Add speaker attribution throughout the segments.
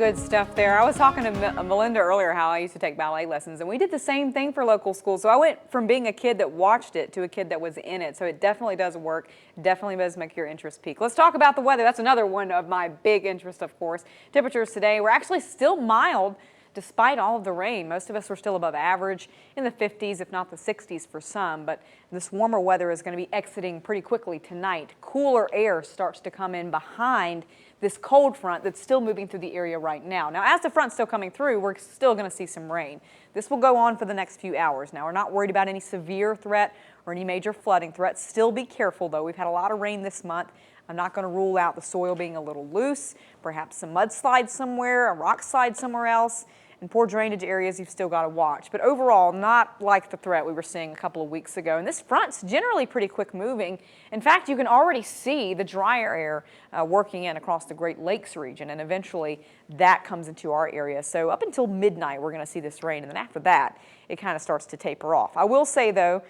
Speaker 1: Good stuff there. I was talking to Melinda earlier how I used to take ballet lessons, and we did the same thing for local schools. So I went from being a kid that watched it to a kid that was in it. So it definitely does work. Definitely does make your interest peak. Let's talk about the weather. That's another one of my big interests, of course. Temperatures today were actually still mild despite all of the rain. Most of us were still above average in the 50s, if not the 60s for some. But this warmer weather is going to be exiting pretty quickly tonight. Cooler air starts to come in behind this cold front that's still moving through the area right now. Now, as the front's still coming through, we're still going to see some rain. This will go on for the next few hours. Now, we're not worried about any severe threat or any major flooding threat. Still be careful, though. We've had a lot of rain this month. I'm not going to rule out the soil being a little loose, perhaps some mudslides somewhere, a rock slide somewhere else. And poor drainage areas you've still got to watch. But overall, not like the threat we were seeing a couple of weeks ago. And this front's generally pretty quick moving. In fact, you can already see the drier air working in across the Great Lakes region, and eventually that comes into our area. So up until midnight, we're going to see this rain, and then after that, it kind of starts to taper off. I will say, though,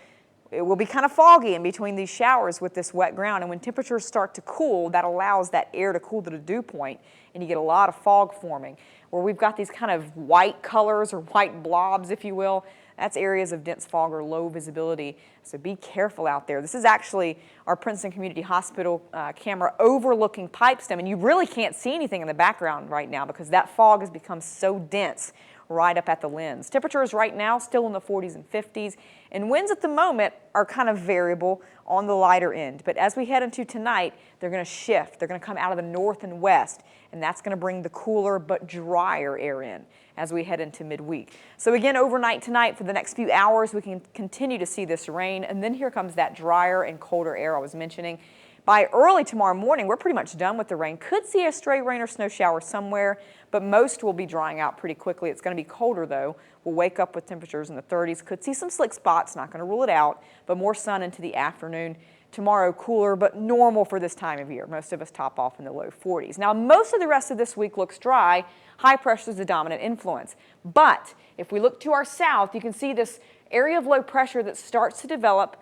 Speaker 1: it will be kind of foggy in between these showers with this wet ground, and when temperatures start to cool, that allows that air to cool to the dew point, and you get a lot of fog forming. Where we've got these kind of white colors or white blobs, if you will, that's areas of dense fog or low visibility, so be careful out there. This is actually our Princeton Community Hospital camera overlooking Pipestem, and you really can't see anything in the background right now because that fog has become so dense right up at the lens. Temperatures right now still in the 40s and 50s, and winds at the moment are kind of variable on the lighter end. But as we head into tonight, they're going to shift. They're going to come out of the north and west, and that's going to bring the cooler but drier air in as we head into midweek. So again, overnight tonight for the next few hours, we can continue to see this rain, and then here comes that drier and colder air I was mentioning. By early tomorrow morning, we're pretty much done with the rain. Could see a stray rain or snow shower somewhere, but most will be drying out pretty quickly. It's going to be colder, though. We'll wake up with temperatures in the 30s. Could see some slick spots, not going to rule it out, but more sun into the afternoon. Tomorrow, cooler, but normal for this time of year. Most of us top off in the low 40s. Now, most of the rest of this week looks dry. High pressure is the dominant influence. But if we look to our south, you can see this area of low pressure that starts to develop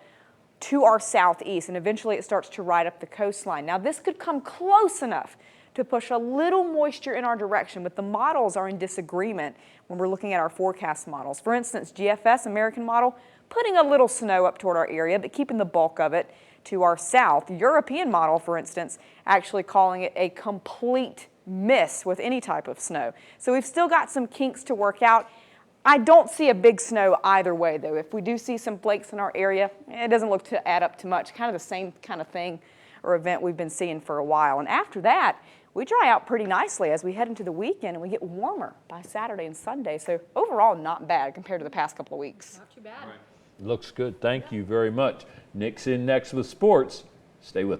Speaker 1: to our southeast, and eventually it starts to ride up the coastline. Now, this could come close enough to push a little moisture in our direction, but the models are in disagreement when we're looking at our forecast models. For instance, GFS, American model, putting a little snow up toward our area, but keeping the bulk of it to our south. The European model, for instance, actually calling it a complete miss with any type of snow. So we've still got some kinks to work out. I don't see a big snow either way, though. If we do see some flakes in our area, it doesn't look to add up to much. Kind of the same kind of thing or event we've been seeing for a while. And after that, we dry out pretty nicely as we head into the weekend, and we get warmer by Saturday and Sunday. So overall, not bad compared to the past couple of weeks.
Speaker 2: Not too bad.
Speaker 3: Looks good. Thank you very much. Nick's in next with sports. Stay with us.